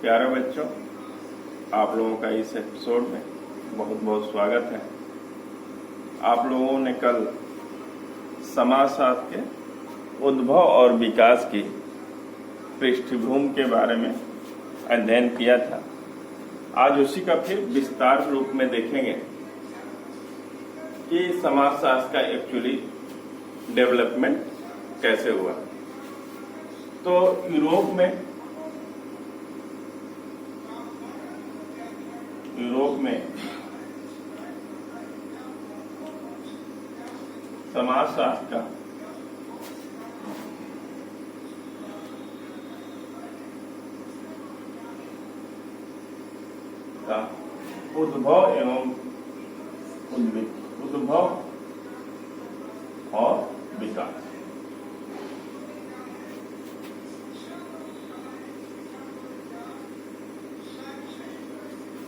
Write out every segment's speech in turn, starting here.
प्यारे बच्चों, आप लोगों का इस एपिसोड में बहुत बहुत स्वागत है। आप लोगों ने कल समाजशास्त्र के उद्भव और विकास की पृष्ठभूमि के बारे में अध्ययन किया था। आज उसी का फिर विस्तार रूप में देखेंगे कि समाजशास्त्र का एक्चुअली डेवलपमेंट कैसे हुआ। तो यूरोप में समाजशास्त्र का उद्भव एवं और विकास।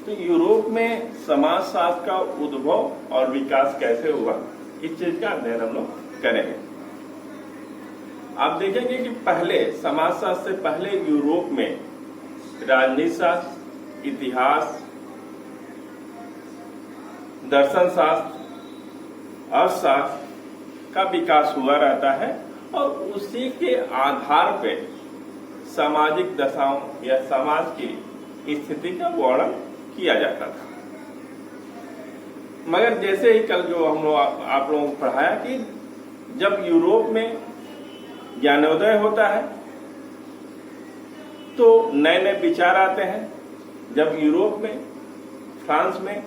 तो यूरोप में समाजशास्त्र का उद्भव और विकास कैसे हुआ, इस चीज का अध्ययन हम लोग करेंगे। आप देखेंगे कि पहले समाजशास्त्र से पहले यूरोप में राजनीति शास्त्र, इतिहास, दर्शन शास्त्र, अर्थशास्त्र का विकास हुआ रहता है और उसी के आधार पे सामाजिक दशाओं या समाज की स्थिति का वर्णन किया जाता था। मगर जैसे ही कल जो हम लोग आप लोगों को पढ़ाया कि जब यूरोप में ज्ञानोदय होता है तो नए नए विचार आते हैं। जब यूरोप में, फ्रांस में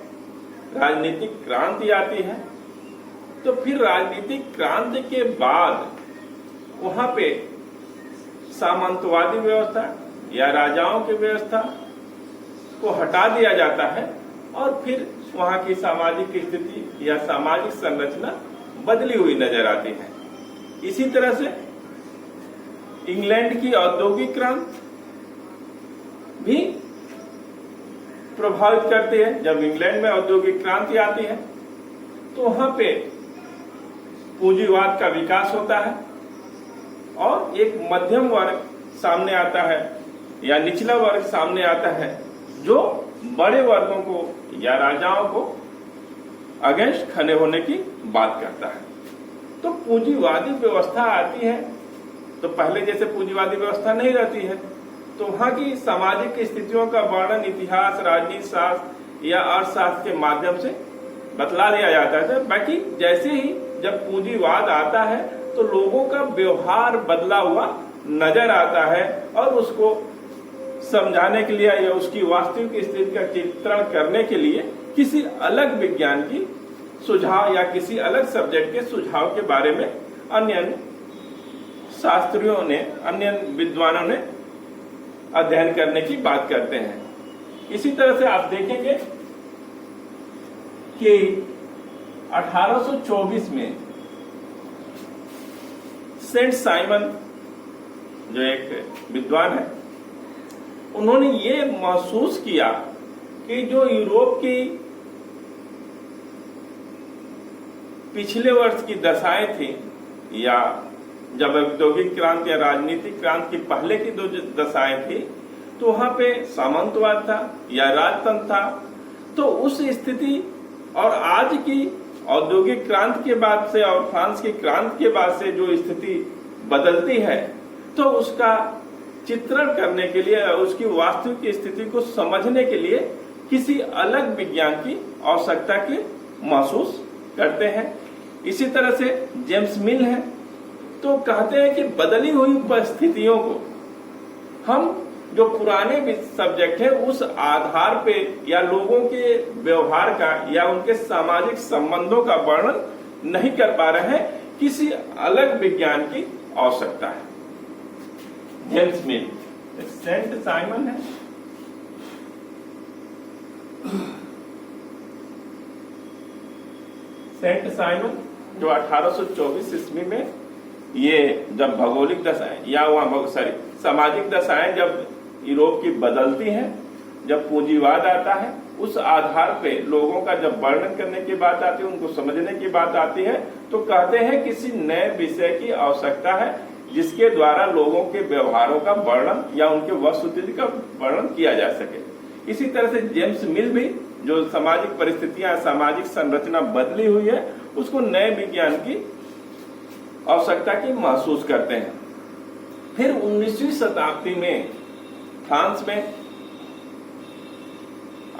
राजनीतिक क्रांति आती है तो फिर राजनीतिक क्रांति के बाद वहां पे सामंतवादी व्यवस्था या राजाओं की व्यवस्था को हटा दिया जाता है और फिर वहां की सामाजिक स्थिति या सामाजिक संरचना बदली हुई नजर आती है। इसी तरह से इंग्लैंड की औद्योगिक क्रांति भी प्रभावित करती है। जब इंग्लैंड में औद्योगिक क्रांति आती है तो वहां पे पूंजीवाद का विकास होता है और एक मध्यम वर्ग सामने आता है या निचला वर्ग सामने आता है जो बड़े वर्गों को या राजाओं को अगेंस्ट खड़े होने की बात करता है। तो पूंजीवादी व्यवस्था आती है तो पहले जैसे पूंजीवादी व्यवस्था नहीं रहती है तो वहां की सामाजिक स्थितियों का वर्णन इतिहास, राजनीति शास्त्र या अर्थशास्त्र के माध्यम से बतला दिया जाता है। बाकी जैसे ही जब पूंजीवाद आता है तो लोगों का व्यवहार बदला हुआ नजर आता है और उसको समझाने के लिए या उसकी वास्तविक स्थिति का चित्रण करने के लिए किसी अलग विज्ञान की सुझाव या किसी अलग सब्जेक्ट के सुझाव के बारे में अन्य शास्त्रियों ने, अन्य विद्वानों ने अध्ययन करने की बात करते हैं। इसी तरह से आप देखेंगे कि 1824 में सेंट साइमन जो एक विद्वान है, उन्होंने ये महसूस किया कि जो यूरोप की पिछले वर्ष की दशाएं थी या जब औद्योगिक क्रांति या राजनीतिक क्रांति की पहले की जो दशाएं थी तो वहां पे सामंतवाद था या राजतंत्र था। तो उस स्थिति और आज की औद्योगिक क्रांति के बाद से और फ्रांस की क्रांति के बाद से जो स्थिति बदलती है तो उसका चित्रण करने के लिए, उसकी वास्तविक स्थिति को समझने के लिए किसी अलग विज्ञान की आवश्यकता की महसूस करते हैं। इसी तरह से जेम्स मिल है तो कहते हैं कि बदली हुई परिस्थितियों को हम जो पुराने सब्जेक्ट है उस आधार पे या लोगों के व्यवहार का या उनके सामाजिक संबंधों का वर्णन नहीं कर पा रहे हैं, किसी अलग विज्ञान की आवश्यकता है। जेम्स मिल, सेंट साइमन है, सेंट साइमन जो 1824 ईस्वी में ये जब भौगोलिक दशाएं या वहां सामाजिक दशाएं जब यूरोप की बदलती हैं, जब पूंजीवाद आता है, उस आधार पे लोगों का जब वर्णन करने की बात आती है, उनको समझने की बात आती है, तो कहते हैं किसी नए विषय की आवश्यकता है जिसके द्वारा लोगों के व्यवहारों का वर्णन या उनके वस्तुस्थिति का वर्णन किया जा सके। इसी तरह से जेम्स मिल भी जो सामाजिक परिस्थितियां, सामाजिक संरचना बदली हुई है, उसको नए विज्ञान की आवश्यकता की महसूस करते हैं। फिर 19वीं शताब्दी में फ्रांस में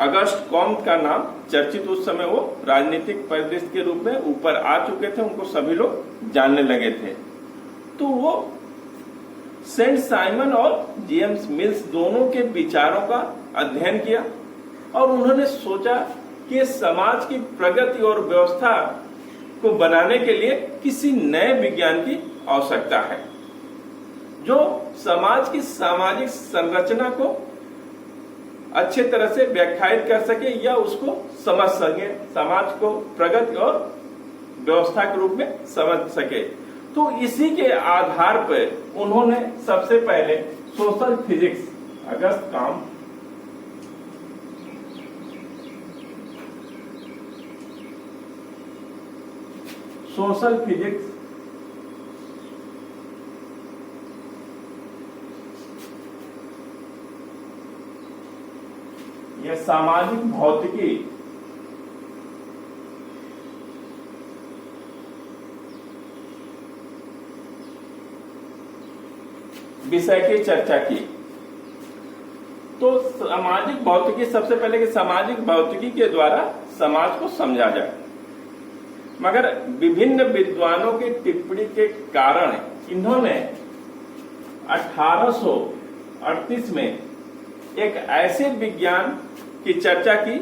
अगस्त कॉम्ट का नाम चर्चित, उस समय वो राजनीतिक परिदृश्य के रूप में ऊपर आ चुके थे, उनको सभी लोग जानने लगे थे। तो वो सेंट साइमन और जेम्स मिल्स दोनों के विचारों का अध्ययन किया और उन्होंने सोचा कि समाज की प्रगति और व्यवस्था को बनाने के लिए किसी नए विज्ञान की आवश्यकता है जो समाज की सामाजिक संरचना को अच्छे तरह से व्याख्यायित कर सके या उसको समझ सके, समाज को प्रगति और व्यवस्था के रूप में समझ सके। तो इसी के आधार पर उन्होंने सबसे पहले social physics, Auguste Comte, social physics या सामाजिक भौतिकी विषय की चर्चा की। तो सामाजिक भौतिकी, सबसे पहले कि सामाजिक भौतिकी के द्वारा समाज को समझा जाए, मगर विभिन्न विद्वानों की टिप्पणी के कारण इन्होंने 1838 में एक ऐसे विज्ञान की चर्चा की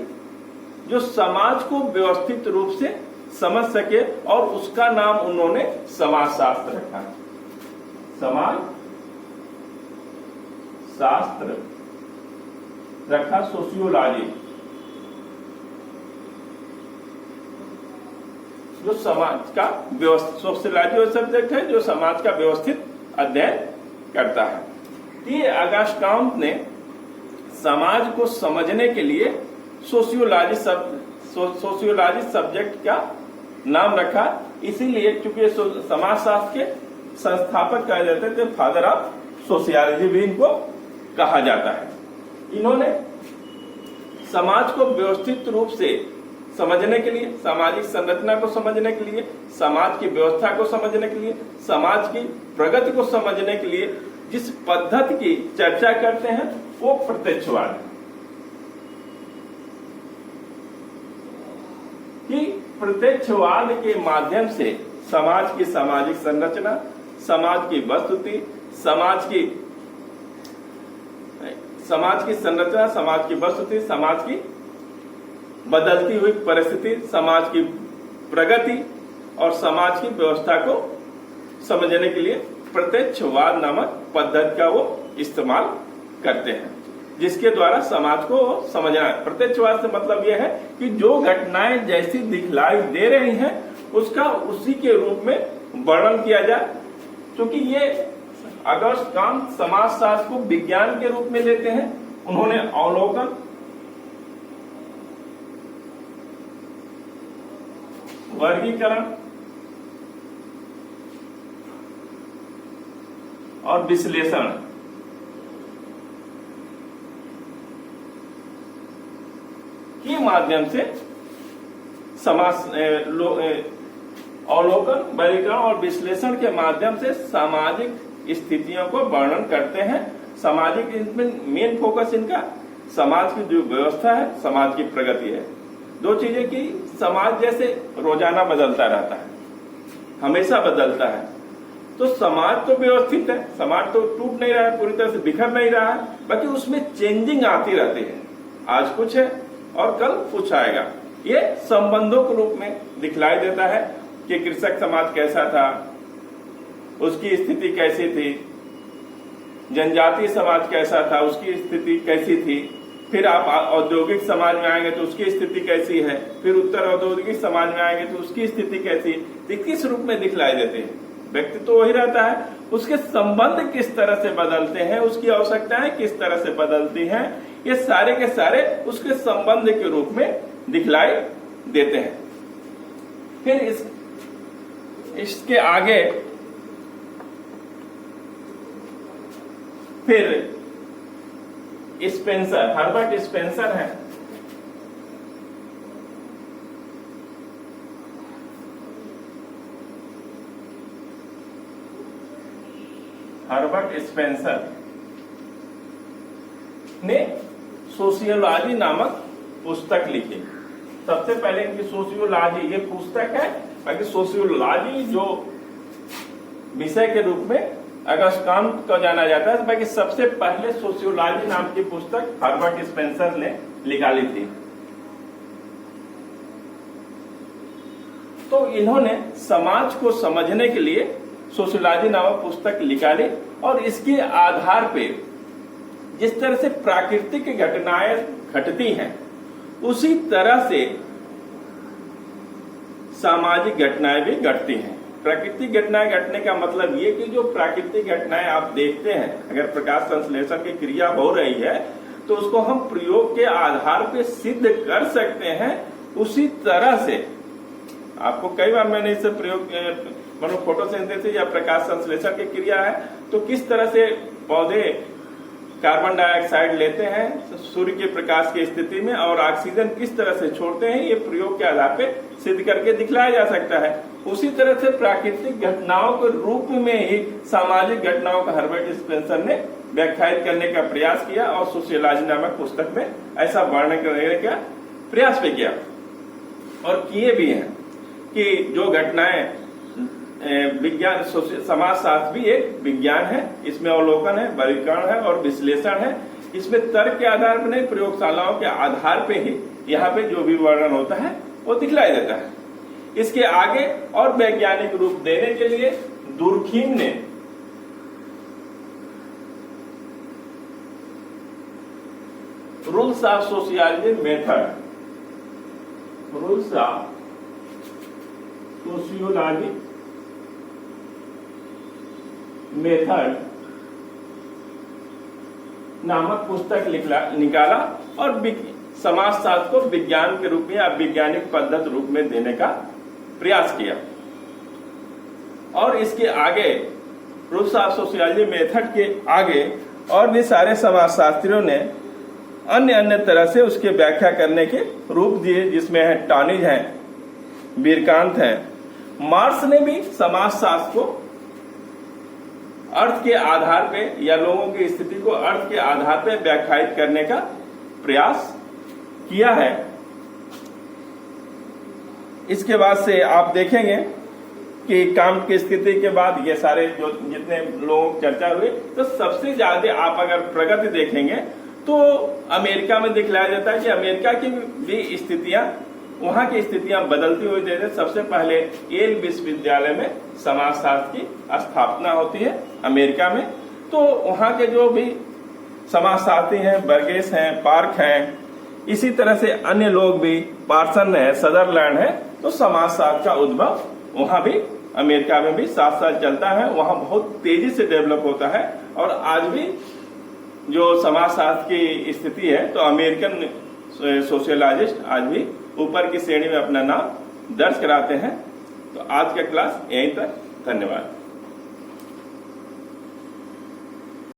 जो समाज को व्यवस्थित रूप से समझ सके और उसका नाम उन्होंने समाजशास्त्र रखा। समाज शास्त्र रखा, सोशियोलॉजी, जो समाज का सोशियोलॉजी वो सब्जेक्ट है जो समाज का व्यवस्थित अध्ययन करता है। ये अगस्त कॉम्ट ने समाज को समझने के लिए सोशियोलॉजी सब्जेक्ट का नाम रखा, इसीलिए क्योंकि समाजशास्त्र के संस्थापक कहे जाते थे, फादर ऑफ सोशियोलॉजी भी इनको कहा जाता है। इन्होंने समाज को व्यवस्थित रूप से समझने के लिए, सामाजिक संरचना को समझने के लिए, समाज की व्यवस्था को समझने के लिए, समाज की प्रगति को समझने के लिए जिस पद्धति की चर्चा करते हैं वो प्रत्यक्षवाद है। कि प्रत्यक्षवाद के माध्यम से समाज की सामाजिक संरचना, समाज की वस्तुस्थिति, समाज की संरचना, समाज की वस्तुस्थिति, समाज की बदलती हुई परिस्थिति, समाज की प्रगति और समाज की व्यवस्था को समझने के लिए प्रत्यक्षवाद नामक पद्धति का वो इस्तेमाल करते हैं, जिसके द्वारा समाज को समझना है। प्रत्यक्षवाद से मतलब यह है कि जो घटनाएं जैसी दिखलाई दे रही हैं उसका उसी के रूप में वर्णन किया जाए। क्योंकि ये अगस्त कॉम्ट समाजशास्त्र को विज्ञान के रूप में लेते हैं, उन्होंने अवलोकन, वर्गीकरण और विश्लेषण के माध्यम से अवलोकन, वर्गीकरण और विश्लेषण के माध्यम से सामाजिक स्थितियों को वर्णन करते हैं। सामाजिक, इसमें मेन फोकस इनका समाज की जो व्यवस्था है, समाज की प्रगति है। दो चीजें कि समाज जैसे रोजाना बदलता रहता है, हमेशा बदलता है, तो समाज तो व्यवस्थित है, समाज तो टूट नहीं रहा है, पूरी तरह से बिखर नहीं रहा है, बाकी उसमें चेंजिंग आती रहती है। आज कुछ है और कल कुछ आएगा। ये संबंधों के रूप में दिखलाई देता है कि कृषक समाज कैसा था, उसकी स्थिति कैसी थी, जनजातीय समाज कैसा था, उसकी स्थिति कैसी थी, फिर आप औद्योगिक समाज में आएंगे तो उसकी स्थिति कैसी है, फिर उत्तर औद्योगिक समाज में आएंगे तो उसकी स्थिति कैसी, किस रूप में दिखलाई देते हैं। व्यक्ति तो वही रहता है, उसके संबंध किस तरह से बदलते हैं, उसकी आवश्यकताएं किस तरह से बदलती हैं, ये सारे के सारे उसके संबंध के रूप में दिखलाई देते हैं। फिर इसके आगे फिर स्पेंसर, हर्बर्ट स्पेंसर है। हर्बर्ट स्पेंसर ने सोशियोलॉजी नामक पुस्तक लिखी। सबसे पहले इनकी सोशियोलॉजी ये पुस्तक है, बाकी सोशियोलॉजी जो विषय के रूप में अगस्त कांट को जाना जाता है, बाकी सबसे पहले सोशियोलॉजी नाम की पुस्तक हर्बर्ट स्पेंसर ने निकाली थी। तो इन्होंने समाज को समझने के लिए सोशियोलॉजी नामक पुस्तक निकाली और इसके आधार पे जिस तरह से प्राकृतिक घटनाएं घटती हैं उसी तरह से सामाजिक घटनाएं भी घटती हैं। प्राकृतिक घटनाएं घटने का मतलब ये कि जो प्राकृतिक घटनाएं आप देखते हैं, अगर प्रकाश संश्लेषण की क्रिया हो रही है तो उसको हम प्रयोग के आधार पे सिद्ध कर सकते हैं। उसी तरह से आपको कई बार मैंने इससे प्रयोग मानो फोटोसिंथेसिस या प्रकाश संश्लेषण की क्रिया है तो किस तरह से पौधे कार्बन डाइऑक्साइड लेते हैं सूर्य के प्रकाश की स्थिति में और ऑक्सीजन किस तरह से छोड़ते हैं, ये प्रयोग के आधार पे सिद्ध करके दिखलाया जा सकता है। उसी तरह से प्राकृतिक घटनाओं के रूप में ही सामाजिक घटनाओं का हर्बर्ट स्पेंसर ने व्याख्यायित करने का प्रयास किया और सोशियोलॉजी नामक पुस्तक में ऐसा वर्णन करने का प्रयास भी किया और किए भी हैं कि जो घटनाएं विज्ञान समाजशास्त्र भी एक विज्ञान है, इसमें अवलोकन है, वर्गीकरण है और विश्लेषण है। इसमें तर्क के आधार पर नहीं, प्रयोगशालाओं के आधार पे ही यहाँ पे जो भी वर्णन होता है वो दिखलाई देता है। इसके आगे और वैज्ञानिक रूप देने के लिए दुर्खीम ने rules of sociology method, rules of sociology method नामक पुस्तक निकाला और समाजशास्त्र को विज्ञान के रूप में या वैज्ञानिक पद्धति रूप में देने का प्रयास किया। और इसके आगे रूल्स ऑफ सोशियोलॉजी मेथड के आगे और भी सारे समाजशास्त्रियों ने अन्य तरह से उसके व्याख्या करने के रूप दिए, जिसमें है टॉनिज है, बीरकांत है। मार्क्स ने भी समाजशास्त्र को अर्थ के आधार पे या लोगों की स्थिति को अर्थ के आधार पे व्याख्यायित करने का प्रयास किया है। इसके बाद से आप देखेंगे कि कांट की स्थिति के बाद ये सारे जो जितने लोग चर्चा हुए तो सबसे ज्यादा आप अगर प्रगति देखेंगे तो अमेरिका में दिखलाया जाता है कि अमेरिका की भी स्थितियां, वहां की स्थितियां बदलती हुई जैसे सबसे पहले येल विश्वविद्यालय में समाजशास्त्र की स्थापना होती है अमेरिका में। तो वहां के जो भी समाजशास्त्री हैं, बर्गेस हैं, पार्क हैं, इसी तरह से अन्य लोग भी, पार्सन है, सदरलैंड है, तो समाजशास्त्र का उद्भव वहां भी अमेरिका में भी 7 साल चलता है। वहां बहुत तेजी से डेवलप होता है और आज भी जो समाजशास्त्र की स्थिति है तो अमेरिकन सोशियोलॉजिस्ट आज भी ऊपर की श्रेणी में अपना नाम दर्ज कराते हैं। तो आज का क्लास यहीं तक, धन्यवाद।